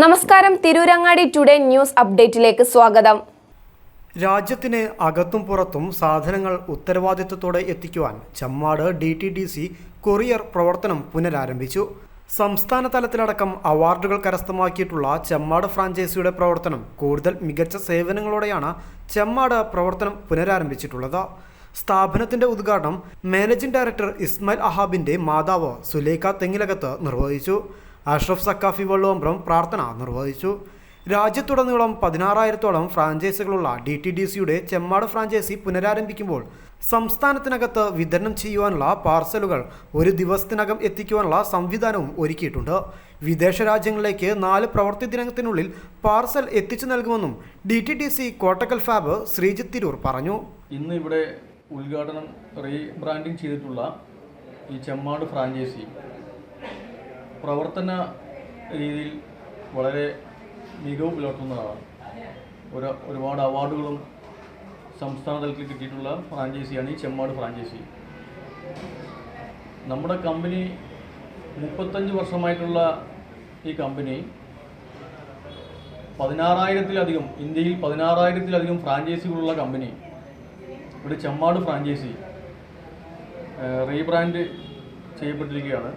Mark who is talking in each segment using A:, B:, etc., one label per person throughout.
A: നമസ്കാരം, Tirurangadi today news അപ്ഡേറ്റിലേക്ക് സ്വാഗതം.
B: രാജ്യത്തിന് അകത്തും പുറത്തും സാധനങ്ങൾ ഉത്തരവാദിത്തത്തോടെ എത്തിക്കുവാൻ ചെമ്മാട് DTDC കൊറിയർ പ്രവർത്തനം പുനരാരംഭിച്ചു. സംസ്ഥാന തലത്തിലടക്കം അവാർഡുകൾ കരസ്ഥമാക്കിയിട്ടുള്ള ചെമ്മാട് ഫ്രാഞ്ചൈസിയുടെ പ്രവർത്തനം കൂടുതൽ മികച്ച സേവനങ്ങളോടെയാണ് ചെമ്മാട് പ്രവർത്തനം പുനരാരംഭിച്ചിട്ടുള്ളത്. സ്ഥാപനത്തിന്റെ ഉദ്ഘാടനം മാനേജിംഗ് ഡയറക്ടർ ഇസ്മായിൽ അഹാബിന്റെ മാതാവ് സുലൈഖ തെങ്ങിലകത്ത് നിർവഹിച്ചു. അഷ്റഫ് സക്കാഫി വള്ളുവമ്പ്രം പ്രാർത്ഥന നിർവഹിച്ചു. രാജ്യത്തുടനീളം 16,000-ഓളം ഫ്രാഞ്ചൈസികളുള്ള DTDCയുടെ ചെമ്മാട് ഫ്രാഞ്ചൈസി പുനരാരംഭിക്കുമ്പോൾ സംസ്ഥാനത്തിനകത്ത് വിതരണം ചെയ്യുവാനുള്ള പാർസലുകൾ ഒരു ദിവസത്തിനകം എത്തിക്കുവാനുള്ള സംവിധാനവും ഒരുക്കിയിട്ടുണ്ട്. വിദേശ രാജ്യങ്ങളിലേക്ക് 4 പ്രവൃത്തി ദിനത്തിനുള്ളിൽ പാർസൽ എത്തിച്ചു നൽകുമെന്നും DTDC കോട്ടക്കൽ ഫാബ് ശ്രീജിത്ത് തിരൂർ പറഞ്ഞു.
C: ഇന്ന് ഇവിടെ ഉദ്ഘാടനം റീബ്രാൻഡിങ് ചെയ്തിട്ടുള്ള ഈ ചെമ്മാട് ഫ്രാഞ്ചൈസി പ്രവർത്തന രീതിയിൽ വളരെ മികവ് പുലർത്തുന്നതാണ്. ഒരുപാട് അവാർഡുകളും സംസ്ഥാന തലത്തിൽ കിട്ടിയിട്ടുള്ള ഫ്രാഞ്ചൈസിയാണ് ഈ ചെമ്മാട് ഫ്രാഞ്ചൈസി. നമ്മുടെ കമ്പനി 35 വർഷമായിട്ടുള്ള ഈ കമ്പനി 16,000-ലധികം ഇന്ത്യയിൽ 16,000-ലധികം ഫ്രാഞ്ചൈസികളുള്ള കമ്പനി ഇവിടെ ചെമ്മാട് ഫ്രാഞ്ചൈസി റീബ്രാൻഡ് ചെയ്യപ്പെട്ടിരിക്കുകയാണ്.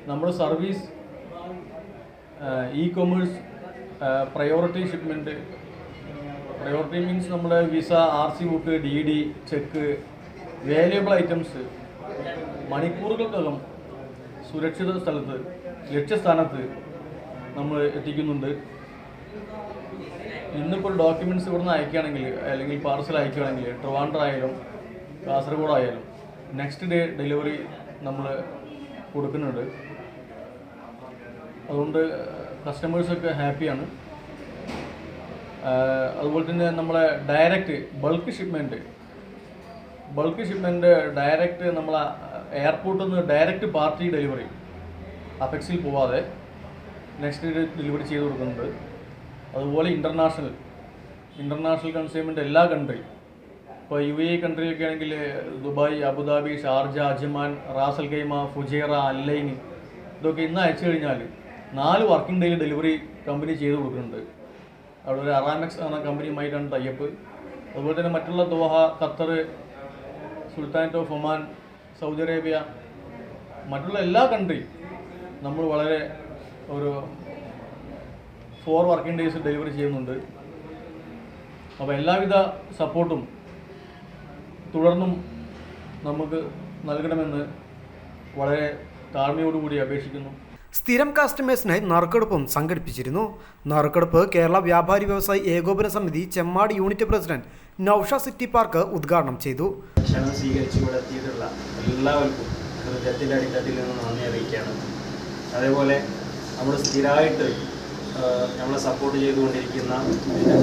C: നമ്മുടെ service ecommerce priority shipment, priority means നമ്മുടെ visa, RC book, DD, cheque, valuable items മണിക്കൂറുകൾക്കകം സുരക്ഷിത സ്ഥലത്ത്, ലക്ഷ്യസ്ഥാനത്ത് നമ്മൾ എത്തിക്കുന്നുണ്ട്. ഇന്നിപ്പോൾ ഡോക്യുമെൻറ്റ്സ് ഇവിടുന്ന് അയക്കുകയാണെങ്കിൽ അല്ലെങ്കിൽ പാർസൽ അയക്കുകയാണെങ്കിൽ ട്രിവാൻഡ്രം ആയാലും കാസർഗോഡ് ആയാലും നെക്സ്റ്റ് ഡേ ഡെലിവറി നമ്മൾ കൊടുക്കുന്നുണ്ട്. അതുകൊണ്ട് കസ്റ്റമേഴ്സൊക്കെ ഹാപ്പിയാണ്. അതുപോലെ തന്നെ നമ്മളെ ഡയറക്റ്റ് ബൾക്ക് ഷിപ്മെൻറ്റ് ഡയറക്റ്റ് നമ്മളെ എയർപോർട്ടിൽ നിന്ന് ഡയറക്റ്റ് പാർട്ടി ഡെലിവറി അപെക്സിൽ പോവാതെ നെക്സ്റ്റ് ഡേ ഡെലിവറി ചെയ്ത് കൊടുക്കുന്നുണ്ട്. അതുപോലെ ഇൻ്റർനാഷണൽ കൺസ്യൂമൻ്റ് എല്ലാ കൺട്രി, ഇപ്പോൾ UAE കൺട്രിയിലൊക്കെ ആണെങ്കിൽ Dubai, Abu Dhabi, Sharjah, Ajman, Ras al Khaimah, Fujairah, Al Ain, ഇതൊക്കെ ഇന്ന് അയച്ചു കഴിഞ്ഞാൽ 4 വർക്കിംഗ് ഡേയിൽ ഡെലിവറി കമ്പനി ചെയ്ത് കൊടുക്കുന്നുണ്ട്. അവിടെ ഒരു അറാമെക്സ് എന്ന കമ്പനിയുമായിട്ടാണ് ടൈപ്പ്. അതുപോലെ തന്നെ മറ്റുള്ള Doha, Qatar, sultanate of Oman, Saudi Arabia, മറ്റുള്ള എല്ലാ കൺട്രി നമ്മൾ വളരെ ഒരു 4 വർക്കിംഗ് ഡേയ്സ് ഡെലിവറി ചെയ്യുന്നുണ്ട്. അപ്പോൾ എല്ലാവിധ സപ്പോർട്ടും തുടർന്നും നമുക്ക് നൽകണമെന്ന് വളരെ താഴ്മയോടുകൂടി അപേക്ഷിക്കുന്നു.
B: സ്ഥിരം കസ്റ്റമേഴ്സിനായി നറുക്കെടുപ്പും സംഘടിപ്പിച്ചിരുന്നു. നറുക്കെടുപ്പ് കേരള വ്യാപാരി വ്യവസായി ഏകോപന സമിതി Chemmad unit president Noushad city park ഉദ്ഘാടനം ചെയ്തു.
D: ക്ഷണം സ്വീകരിച്ചു കൊടുത്തിട്ടുള്ള എല്ലാവർക്കും ഹൃദയത്തിൻ്റെ അടിത്തട്ടിൽ നിന്ന് നന്ദി അറിയിക്കുകയാണ്. അതേപോലെ നമ്മൾ സ്ഥിരമായിട്ട് നമ്മളെ സപ്പോർട്ട് ചെയ്തുകൊണ്ടിരിക്കുന്ന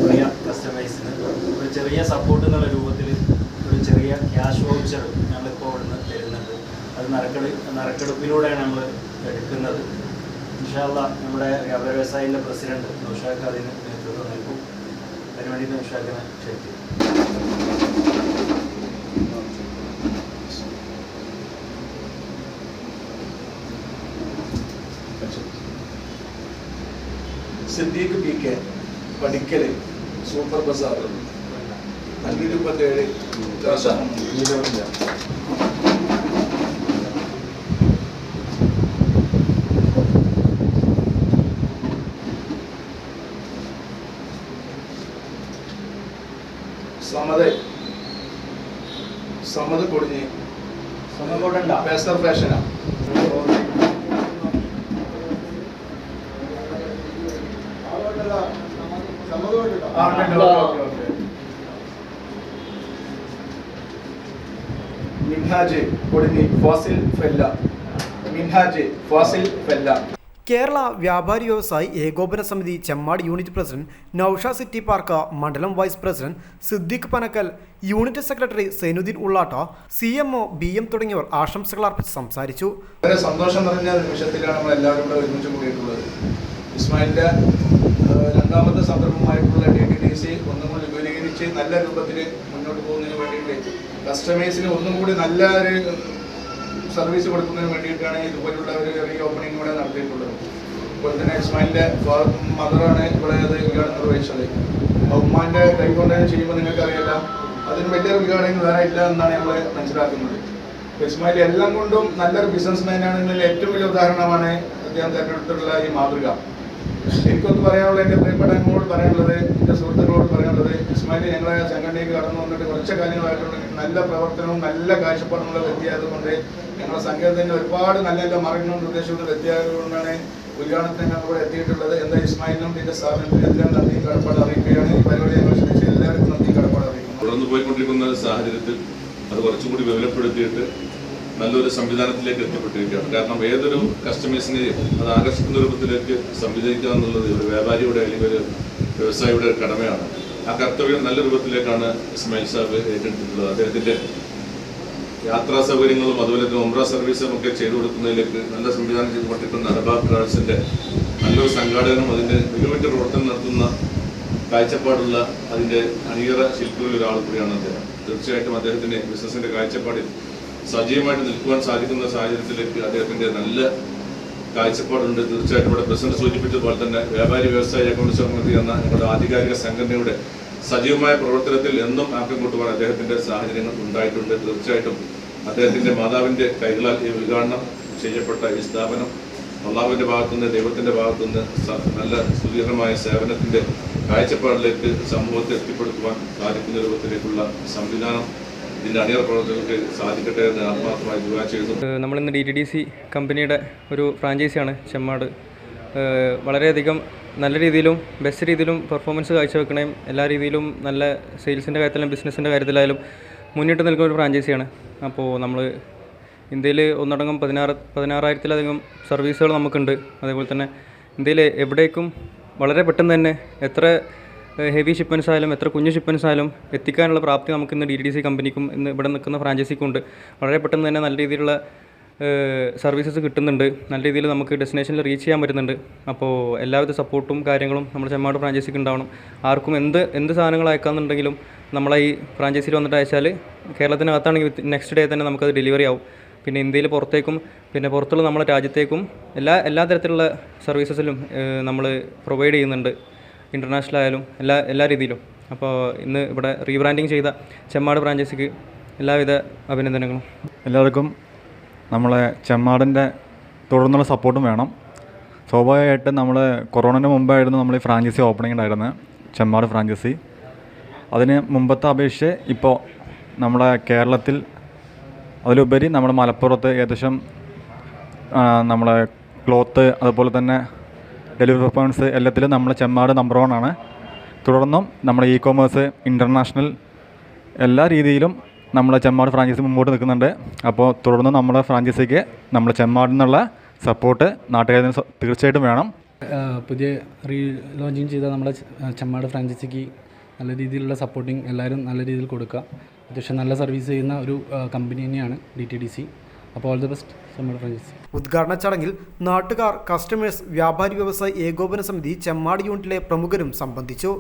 D: പ്രിയ കസ്റ്റമേഴ്സിന് ഒരു ചെറിയ സപ്പോർട്ട് എന്നുള്ള രൂപത്തിൽ ഒരു ചെറിയ ക്യാഷ് വൗച്ചർ ഞങ്ങളിപ്പോൾ ഇവിടുന്ന് തരുന്നുണ്ട്. അത് നറുക്കെടുപ്പിലൂടെയാണ് നമ്മൾ എടുക്കുന്നത്. ഇൻഷാ അല്ലാഹ് നമ്മുടെ വ്യാപാര വ്യവസായിൻ്റെ പ്രസിഡന്റ് നൗഷാദ് അതിന് നേതൃത്വം നൽകും. അതിനുവേണ്ടി നൗഷാദിനെ ക്ഷണിക്കും.
E: Siddique PK, Padikkal, super bazaar, 27 Samad Kodinji പേസർ ഫാഷനാ. മിൻഹാജ് കൊടിഞ്ഞ് ഫാസിൽ ഫെല്ല.
B: കേരള വ്യാപാരി വ്യവസായി ഏകോപന സമിതി Chemmad unit president Noushad city park മണ്ഡലം vice president Siddique Panakkal, unit secretary Sainuddeen ഉള്ളാട്ട, CMO BM തുടങ്ങിയവർ ആശംസകൾ അർപ്പിച്ച് സംസാരിച്ചു.
E: വളരെ സന്തോഷം നിറഞ്ഞ നിമിഷത്തിലാണ് നമ്മൾ എല്ലാവരും കൂടെ ഒരുമിച്ച് കൂടിയിട്ടുള്ളത്. ഇസ്മായിലിന്റെ രണ്ടാമത്തെ സംരംഭമായിട്ടുള്ള DTDC ഒന്നും കൂടി വിപുലീകരിച്ച് നല്ല രൂപത്തിൽ മുന്നോട്ട് പോകുന്നതിന് വേണ്ടിയിട്ട് കസ്റ്റമേഴ്സിന് ഒന്നും കൂടി നല്ല ഒരു സർവീസ് കൊടുക്കുന്നതിന് വേണ്ടിയിട്ടാണ് ഇതുപോലുള്ള ഒരു റീ ഓപ്പണിംഗ് കൂടെ നടത്തിയിട്ടുള്ളത്. അതുപോലെ തന്നെ ഇസ്മായിലിൻ്റെ മദറാണ് ഇവിടെ അത് ഉദ്ഘാടനം നിർവഹിച്ചത്. ഉമ്മാൻ്റെ കൈകൊണ്ട് ചെയ്യുമ്പോൾ നിങ്ങൾക്കറിയില്ല, അതിന് വലിയൊരു ഉദ്ഘാടനം വേറെ ഇല്ല എന്നാണ് നമ്മൾ മനസ്സിലാക്കുന്നത്. ഇസ്മായിൽ എല്ലാം കൊണ്ടും നല്ലൊരു ബിസിനസ് മാനാണെന്നതിൽ ഏറ്റവും വലിയ ഉദാഹരണമാണ് അദ്ദേഹം തിരഞ്ഞെടുത്തിട്ടുള്ള ഈ മാതൃക. എനിക്കൊന്ന് പറയാനുള്ളത്, എൻ്റെ പ്രിയപ്പെട്ട അമ്മയോട് പറയാനുള്ളത്, എൻ്റെ സുഹൃത്തുക്കളോട് പറയാനുള്ളത്, ഇസ്മായിൽ ഞങ്ങളെ സംഘടനയ്ക്ക് കടന്നു വന്നിട്ട് കുറച്ച് കാര്യങ്ങളായിട്ടുള്ള നല്ല പ്രവർത്തനവും നല്ല കാഴ്ചപ്പാടുമുള്ള വ്യക്തിയായതുകൊണ്ട് ഞങ്ങളുടെ സംഘടനയിൽ ഒരുപാട് നല്ല നല്ല മാർഗങ്ങളും നിർദ്ദേശങ്ങളും വ്യക്തിയായതുകൊണ്ടാണ് ഉദ്ഘാടനത്തിന് ഞങ്ങൾ ഇവിടെ എത്തിയിട്ടുള്ളത്. എന്താ ഇസ്മായിലിനും ഇതിൻ്റെ സ്ഥാപനത്തിനും എല്ലാം നന്ദി കടപ്പാട് അറിയിക്കുകയാണ്. ഈ പരിപാടി ഞങ്ങൾ ശ്രദ്ധിച്ച എല്ലാവർക്കും നന്ദി കടപ്പാട് അറിയിക്കുന്നു.
F: തുടർന്ന് പോയിക്കൊണ്ടിരിക്കുന്ന സാഹചര്യത്തിൽ അത് കുറച്ചുകൂടി വിപുലപ്പെടുത്തിയിട്ട് നല്ലൊരു സംവിധാനത്തിലേക്ക് എത്തിപ്പെട്ടിരിക്കുകയാണ്. കാരണം ഏതൊരു കസ്റ്റമേഴ്സിനെയും അത് ആകർഷിക്കുന്ന രൂപത്തിലേക്ക് സംവിധാനിക്കുക എന്നുള്ളത് ഒരു വ്യാപാരിയുടെ അല്ലെങ്കിൽ ഒരു വ്യവസായിയുടെ കടമയാണ്. ആ കർത്തവ്യം നല്ല രൂപത്തിലേക്കാണ് ഇസ്മായിൽ സാഹിബ് ഏറ്റെടുത്തിട്ടുള്ളത്. അദ്ദേഹത്തിൻ്റെ യാത്രാ സൗകര്യങ്ങളും അതുപോലെ തന്നെ ഉംറ സർവീസും ഒക്കെ ചെയ്തു കൊടുക്കുന്നതിലേക്ക് നല്ല സംവിധാനം ചെയ്തുകൊണ്ടിരിക്കുന്ന അറബാബ് ട്രാവൽസിൻ്റെ നല്ലൊരു സംഘാടകനും അതിൻ്റെ മികവുറ്റ പ്രവർത്തനം നടത്തുന്ന കാഴ്ചപ്പാടുള്ള അതിൻ്റെ അണിയറ ശില്പികളിൽ ഒരാൾ കൂടിയാണ് അദ്ദേഹം. തീർച്ചയായിട്ടും അദ്ദേഹത്തിന് ബിസിനസ്സിൻ്റെ കാഴ്ചപ്പാടിൽ സജീവമായിട്ട് നിൽക്കുവാൻ സാധിക്കുന്ന സാഹചര്യത്തിലേക്ക് അദ്ദേഹത്തിൻ്റെ നല്ല കാഴ്ചപ്പാടുണ്ട്. തീർച്ചയായിട്ടും ഇവിടെ പ്രസിഡന്റ് സൂചിപ്പിച്ചതുപോലെ തന്നെ വ്യാപാരി വ്യവസായ ഏകോപന സമിതി എന്ന ഞങ്ങളുടെ ആധികാരിക സംഘടനയുടെ സജീവമായ പ്രവർത്തനത്തിൽ എന്നും ആക്കം കൊണ്ടുപോകാൻ അദ്ദേഹത്തിൻ്റെ സാഹചര്യങ്ങൾ ഉണ്ടായിട്ടുണ്ട്. തീർച്ചയായിട്ടും അദ്ദേഹത്തിൻ്റെ മാതാവിൻ്റെ കൈകളാൽ ഈ ഉദ്ഘാടനം ചെയ്യപ്പെട്ട ഈ സ്ഥാപനം അള്ളാഹുവിൻ്റെ ഭാഗത്തുനിന്ന് ദൈവത്തിൻ്റെ ഭാഗത്തുനിന്ന് നല്ല സുദീർഘമായ സേവനത്തിൻ്റെ കാഴ്ചപ്പാടിലേക്ക് സമൂഹത്തെ എത്തിപ്പെടുത്തുവാൻ സാധിക്കുന്ന രൂപത്തിലേക്കുള്ള സംവിധാനം ഇതിൻ്റെ അണിയറ പ്രവർത്തകർക്ക് സാധിക്കട്ടെ എന്ന് ആത്മാർത്ഥമായി ദുആ ചെയ്തു.
G: നമ്മളിന്ന് DTDC കമ്പനിയുടെ ഒരു ഫ്രാഞ്ചൈസിയാണ് ചെമ്മാട്. വളരെയധികം നല്ല രീതിയിലും ബെസ്റ്റ് രീതിയിലും പെർഫോമൻസ് കാഴ്ചവെക്കണേയും എല്ലാ രീതിയിലും നല്ല സെയിൽസിൻ്റെ കാര്യത്തിലും ബിസിനസ്സിൻ്റെ കാര്യത്തിലായാലും മുന്നിട്ട് നിൽക്കുന്ന ഒരു ഫ്രാഞ്ചൈസിയാണ്. അപ്പോൾ നമ്മൾ ഇന്ത്യയിൽ ഒന്നടങ്കം 16,000-ലധികം സർവീസുകൾ നമുക്കുണ്ട്. അതേപോലെ തന്നെ ഇന്ത്യയിൽ എവിടേക്കും വളരെ പെട്ടെന്ന് തന്നെ എത്ര ഹെവി ഷിപ്മെൻറ്റ്സ് ആയാലും എത്ര കുഞ്ഞു ഷിപ്മെൻറ്റ്സ് ആയാലും എത്തിക്കാനുള്ള പ്രാപ്തി നമുക്കിന്ന് DTDC കമ്പനിക്കും ഇന്ന് ഇവിടെ നിൽക്കുന്ന ഫ്രാഞ്ചൈസിക്കും ഉണ്ട്. വളരെ പെട്ടെന്ന് തന്നെ നല്ല രീതിയിലുള്ള സർവീസസ് കിട്ടുന്നുണ്ട്. നല്ല രീതിയിൽ നമുക്ക് ഡെസ്റ്റിനേഷനിൽ റീച്ച് ചെയ്യാൻ പറ്റുന്നുണ്ട്. അപ്പോൾ എല്ലാവിധ സപ്പോർട്ടും കാര്യങ്ങളും നമ്മുടെ ചെമ്മാട് ഫ്രാഞ്ചൈസിക്ക് ഉണ്ടാവണം. ആർക്കും എന്ത് സാധനങ്ങൾ അയക്കാമെന്നുണ്ടെങ്കിലും നമ്മളെ ഈ ഫ്രാഞ്ചൈസിയിൽ വന്നിട്ട് അയച്ചാൽ കേരളത്തിനകത്താണെങ്കിൽ നെക്സ്റ്റ് ഡേ തന്നെ നമുക്കത് ഡെലിവറി ആവും. പിന്നെ ഇന്ത്യയിൽ പുറത്തേക്കും പിന്നെ പുറത്തുള്ള നമ്മുടെ രാജ്യത്തേക്കും എല്ലാ തരത്തിലുള്ള സർവീസസിലും നമ്മൾ പ്രൊവൈഡ് ചെയ്യുന്നുണ്ട്. ഇൻ്റർനാഷണൽ ആയാലും എല്ലാ രീതിയിലും. അപ്പോൾ ഇന്ന് ഇവിടെ റീബ്രാൻഡിങ് ചെയ്ത ചെമ്മാട് ഫ്രാഞ്ചൈസിക്ക് എല്ലാവിധ അഭിനന്ദനങ്ങളും.
H: എല്ലാവർക്കും നമ്മളെ ചെമ്മാടിൻ്റെ തുടർന്നുള്ള സപ്പോർട്ടും വേണം. സ്വാഭാവികമായിട്ടും നമ്മൾ കൊറോണന് മുമ്പായിരുന്നു നമ്മൾ ഈ ഫ്രാഞ്ചൈസി ഓപ്പണിംഗ് ഉണ്ടായിരുന്നത്, ചെമ്മാട് ഫ്രാഞ്ചൈസി. അതിന് മുമ്പത്തെ അപേക്ഷിച്ച് ഇപ്പോൾ നമ്മുടെ കേരളത്തിൽ അതിലുപരി നമ്മുടെ മലപ്പുറത്ത് ഏകദേശം നമ്മളെ ക്ലോത്ത് അതുപോലെ തന്നെ ഡെലിവറി പെർഫോമൻസ് എല്ലാത്തിലും നമ്മൾ ചെമ്മാട് നമ്പർ 1 ആണ്. തുടർന്നും നമ്മുടെ ഇ-കൊമേഴ്സ് ഇൻ്റർനാഷണൽ എല്ലാ രീതിയിലും നമ്മളെ ചെമ്മാട് ഫ്രാഞ്ചൈസി മുമ്പോട്ട് നിൽക്കുന്നുണ്ട്. അപ്പോൾ തുടർന്ന് നമ്മുടെ ഫ്രാഞ്ചൈസിക്ക് നമ്മുടെ ചെമ്മാടിൽ നിന്നുള്ള സപ്പോർട്ട് നാട്ടുകാരിൽ തീർച്ചയായിട്ടും വേണം.
I: പുതിയ ലോഞ്ചിങ് ചെയ്ത നമ്മുടെ ചെമ്മാട് ഫ്രാഞ്ചൈസിക്ക് നല്ല രീതിയിലുള്ള സപ്പോർട്ടിങ് എല്ലാവരും നല്ല രീതിയിൽ കൊടുക്കുക. അത്യാവശ്യം നല്ല സർവീസ് ചെയ്യുന്ന ഒരു കമ്പനി തന്നെയാണ് DTDC. അപ്പോൾ all the best Chemmad franchisee.
B: ഉദ്ഘാടന ചടങ്ങിൽ നാട്ടുകാർ, കസ്റ്റമേഴ്സ്, വ്യാപാരി വ്യവസായി ഏകോപന സമിതി ചെമ്മാട് യൂണിറ്റിലെ പ്രമുഖരും സംബന്ധിച്ചു.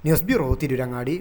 B: News bureau, Tirurangadi.